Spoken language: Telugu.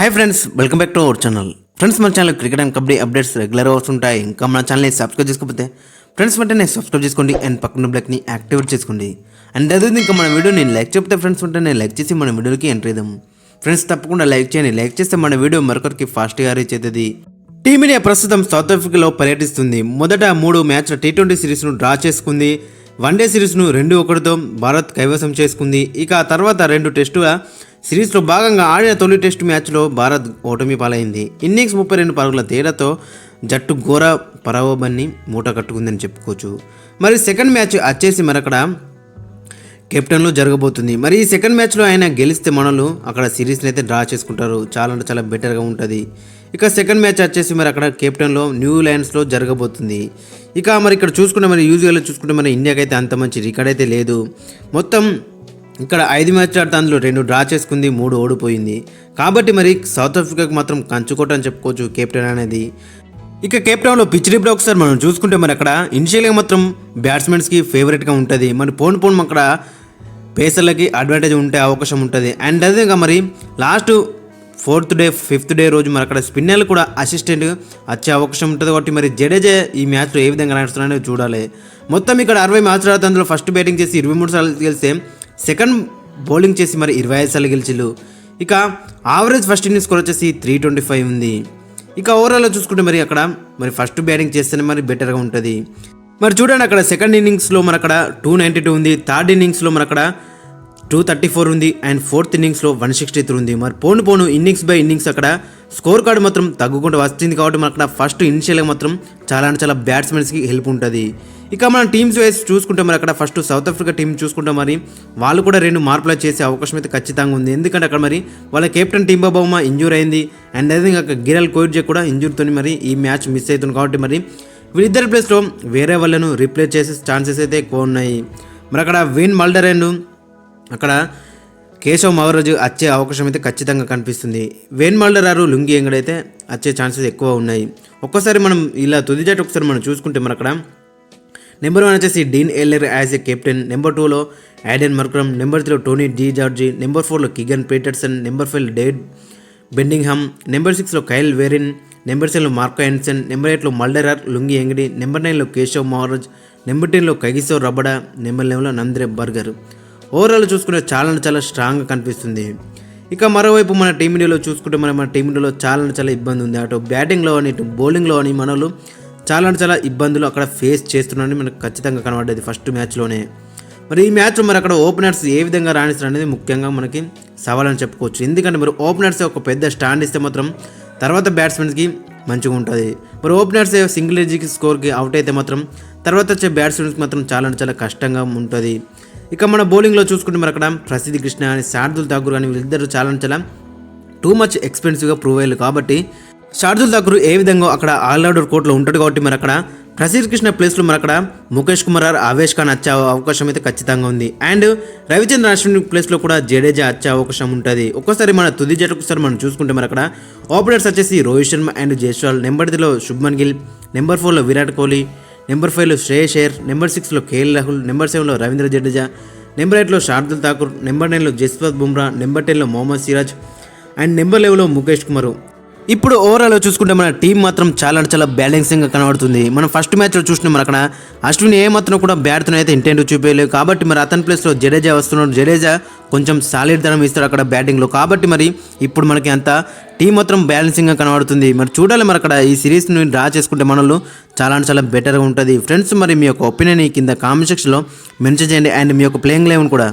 Hi friends, welcome back to our channel. Friends, మన channel cricket and kabaddi updates రెగ్యులర్గా వస్తుంటాయి. ఇంకా మన ఛానల్ని సబ్స్క్రైబ్ చేసుకోకపోతే ఫ్రెండ్స్ వెంటనే సబ్స్క్రైబ్ చేసుకోండి అండ్ పక్కన బ్లాక్ని యాక్టివేట్ చేసుకోండి. అండ్ అదే ఇంకా మన వీడియోని లైక్ చెప్తే ఫ్రెండ్స్ వెంటనే లైక్ చేసి మన వీడియోకి ఎంటర్ చేద్దాం. ఫ్రెండ్స్, తప్పకుండా లైక్ చేయండి. లైక్ చేస్తే మన వీడియో మరొకరికి ఫాస్ట్గా రీచ్ అవుతుంది. టీమిండియా ప్రస్తుతం సౌత్ ఆఫ్రికాలో పర్యటిస్తుంది. మొదట 3 మ్యాచ్ల T20 సిరీస్ను డ్రా చేసుకుంది. వన్డే సిరీస్ను 2-1తో భారత్ కైవసం చేసుకుంది. ఇక ఆ తర్వాత 2 టెస్టుల సిరీస్లో భాగంగా ఆడిన తొలి టెస్టు మ్యాచ్లో భారత్ ఓటమి పాలైంది. ఇన్నింగ్స్ 32 పరుగుల తేడాతో జట్టు ఘోర పరాభవాన్ని మూట కట్టుకుందని చెప్పుకోవచ్చు. మరి సెకండ్ మ్యాచ్ వచ్చేసి మరక్కడ కెప్టెన్లో జరగబోతుంది. మరి ఈ సెకండ్ మ్యాచ్లో ఆయన గెలిస్తే మనలు అక్కడ సిరీస్ని అయితే డ్రా చేసుకుంటారు. చాలా బెటర్గా ఉంటుంది. ఇక సెకండ్ మ్యాచ్ వచ్చేసి మరి అక్కడ కెప్టెన్లో న్యూజిలాండ్స్లో జరగబోతుంది. ఇక మరి ఇక్కడ చూసుకుంటే మరి యూజువల్గా చూసుకుంటే మరి ఇండియాకి అయితే అంత మంచి రికార్డ్ అయితే లేదు. మొత్తం ఇక్కడ 5 మ్యాచ్లు ఆడితే అందులో 2 డ్రా చేసుకుంది, 3 ఓడిపోయింది. కాబట్టి మరి సౌత్ ఆఫ్రికాకు మాత్రం కంచుకోట అని చెప్పుకోవచ్చు కెప్టెన్ అనేది. ఇక కెప్టెన్లో పిచ్ రిప్లై ఒకసారి మనం చూసుకుంటే మరి అక్కడ ఇనిషియల్గా మాత్రం బ్యాట్స్మెన్స్కి ఫేవరెట్గా ఉంటుంది. మరి పోను అక్కడ పేసర్లకి అడ్వాంటేజ్ ఉంటే అవకాశం ఉంటుంది. అండ్ అదేవిధంగా మరి last 4th day 5th day రోజు మరి అక్కడ స్పిన్నర్లు కూడా అసిస్టెంట్ వచ్చే అవకాశం ఉంటుంది. కాబట్టి మరి జడేజా ఈ మ్యాచ్లో ఏ విధంగా నడుస్తున్నారో చూడాలి. మొత్తం ఇక్కడ 60 మ్యాచ్లు ఆడితే అందులో ఫస్ట్ బ్యాటింగ్ చేసి 23 సార్లు గెలిస్తే సెకండ్ బౌలింగ్ చేసి మరి 25 సార్లు గెలిచిళ్ళు. ఇక ఆవరేజ్ ఫస్ట్ ఇన్నింగ్స్ స్కోర్ వచ్చేసి 325 ఉంది. ఇక ఓవరాల్లో చూసుకుంటే మరి అక్కడ మరి ఫస్ట్ బ్యాటింగ్ చేస్తేనే మరి బెటర్గా ఉంటుంది. మరి చూడండి అక్కడ సెకండ్ ఇన్నింగ్స్లో మరి అక్కడ 292 ఉంది. థర్డ్ ఇన్నింగ్స్లో మరి అక్కడ 234 ఉంది. అండ్ ఫోర్త్ ఇన్నింగ్స్లో 163 ఉంది. మరి పోను ఇన్నింగ్స్ బై ఇన్నింగ్స్ అక్కడ స్కోర్ కార్డు మాత్రం తగ్గుకుంటూ వస్తుంది. కాబట్టి మరి అక్కడ ఫస్ట్ ఇనిషియల్గా మాత్రం చాలా బ్యాట్స్మెన్స్కి హెల్ప్ ఉంటుంది. ఇక మనం టీమ్స్ వైజ్ చూసుకుంటే మరి అక్కడ ఫస్ట్ సౌత్ ఆఫ్రికా టీం చూసుకుంటే మరి వాళ్ళు కూడా 2 మార్పులు చేసే అవకాశం అయితే ఖచ్చితంగా ఉంది. ఎందుకంటే అక్కడ మరి వాళ్ళ కెప్టెన్ టింబా బౌమా ఇంజూర్ అయింది. అండ్ అదేవిధంగా అక్కడ గిరల్ కోయిట్జే కూడా ఇంజూర్తో మరి ఈ మ్యాచ్ మిస్ అవుతుంది. కాబట్టి మరి వీళ్ళిద్దరి ప్లేస్లో వేరే వాళ్ళను రీప్లేస్ చేసే ఛాన్సెస్ అయితే ఎక్కువ ఉన్నాయి. మరి అక్కడ విన్ మల్డర్ అండ్ అక్కడ కేశవ్ మహారాజ్ వచ్చే అవకాశం అయితే ఖచ్చితంగా కనిపిస్తుంది. వేన్ మల్డరారు లుంగి ఎంగడైతే వచ్చే ఛాన్సెస్ ఎక్కువ ఉన్నాయి. ఒక్కసారి మనం ఇలా తుది జట్టు ఒకసారి మనం చూసుకుంటే మరి అక్కడ నెంబర్ 1 వచ్చేసి డీన్ ఎల్లర్ యాజ్ ఏ కెప్టెన్, నెంబర్ 2లో యాడెన్ మర్క్రమ్, నెంబర్ 3లో టోనీ డి జార్జీ, నెంబర్ 4లో కిగన్ పీటర్సన్, నెంబర్ 5లో డేవిడ్ బెండింగ్హామ్, నెంబర్ 6లో కైల్ వేరిన్, నెంబర్ 7లో మార్కో యాన్సన్, నెంబర్ 8లో మల్డరార్ లుంగి ఎంగడి, నెంబర్ 9లో కేశవ్ మహారాజ్, నెంబర్ 10లో కగిసో రబడా, నెంబర్ 11లో నంద్రే బర్గర్. ఓవరాల్ చూసుకుంటే చాలా స్ట్రాంగ్గా కనిపిస్తుంది. ఇక మరోవైపు మన టీమిండియాలో చూసుకుంటే మన టీమిండియాలో చాలా ఇబ్బంది ఉంది. అటు బ్యాటింగ్లో అని ఇటు బౌలింగ్లో అని మనలు చాలా ఇబ్బందులు అక్కడ ఫేస్ చేస్తున్నారని మనకు ఖచ్చితంగా కనబడ్డది ఫస్ట్ మ్యాచ్లోనే. మరి ఈ మ్యాచ్లో మరి అక్కడ ఓపెనర్స్ ఏ విధంగా రాణిస్తారు అనేది ముఖ్యంగా మనకి సవాలని చెప్పుకోవచ్చు. ఎందుకంటే మరి ఓపెనర్స్ ఒక పెద్ద స్టాండ్ ఇస్తే మాత్రం తర్వాత బ్యాట్స్మెన్స్కి మంచిగా ఉంటుంది. మరి ఓపెనర్స్ సింగిల్ ఎడ్జ్కి స్కోర్కి అవుట్ అయితే మాత్రం తర్వాత వచ్చే బ్యాట్స్మెన్స్కి మాత్రం చాలా కష్టంగా ఉంటుంది. ఇక మన బౌలింగ్లో చూసుకుంటే మరి అక్కడ ప్రసిద్ధి కృష్ణ అని శార్దుల్ ఠాకూర్ కానీ వీళ్ళిద్దరు చాలా టూ మచ్ ఎక్స్పెన్సివ్గా ప్రూవ్ అయ్యారు. కాబట్టి శార్దుల్ ఠాకూర్ ఏ విధంగా అక్కడ ఆల్రౌండర్ కోర్టులో ఉంటాడు. కాబట్టి మరి అక్కడ ప్రసిద్ధ్ కృష్ణ ప్లేస్లో మరి అక్కడ ముఖేష్ కుమార్ ఆవేష్ ఖాన్ వచ్చే అవకాశం అయితే ఖచ్చితంగా ఉంది. అండ్ రవిచంద్రన్ అశ్విన్ ప్లేస్లో కూడా జడేజా వచ్చే అవకాశం ఉంటుంది. ఒక్కసారి మన తుది జట్టుకు ఒకసారి మనం చూసుకుంటే మరి అక్కడ ఓపెనర్స్ వచ్చేసి రోహిత్ శర్మ అండ్ జైస్వాల్, నెంబర్ 3లో శుభ్మన్ గిల్, నెంబర్ 4లో విరాట్ కోహ్లీ, నెంబర్ 5లో శ్రేయస్ అయ్యర్, నెంబర్ 6లో కేఎల్ రాహుల్, నెంబర్ 7లో రవీంద్ర జడేజా, నెంబర్ 8లో శార్దుల్ ఠాకూర్, నెంబర్ 9లో జస్ప్రీత్ బుమ్రా, నెంబర్ 10లో మొహమ్మద్ సిరాజ్ అండ్ నెంబర్ 11లో ముఖేష్ కుమార్. ఇప్పుడు ఓవరాల్ చూసుకుంటే మన టీం మాత్రం చాలా బ్యాలెన్సింగ్గా కనబడుతుంది. మనం ఫస్ట్ మ్యాచ్లో చూసినా మరి అక్కడ అశ్విన్ ఏమాత్రం కూడా బ్యాట్తో అయితే ఇంటెంట్ చూపించలేదు. కాబట్టి మరి అతని ప్లేస్లో జడేజా వస్తున్నాడు. జడేజా కొంచెం సాలిడ్ ధనం ఇస్తాడు అక్కడ బ్యాటింగ్లో. కాబట్టి మరి ఇప్పుడు మనకి అంత టీం మాత్రం బ్యాలెన్సింగ్గా కనబడుతుంది. మరి చూడాలి మరి అక్కడ ఈ సిరీస్ని డ్రా చేసుకుంటే మనలో చాలా బెటర్గా ఉంటుంది. ఫ్రెండ్స్, మరి మీ యొక్క ఒపీనియన్ కింద కామెంట్ సెక్షన్లో మెన్షన్ చేయండి. అండ్ మీ యొక్క ప్లేయింగ్ లెవెన్ కూడా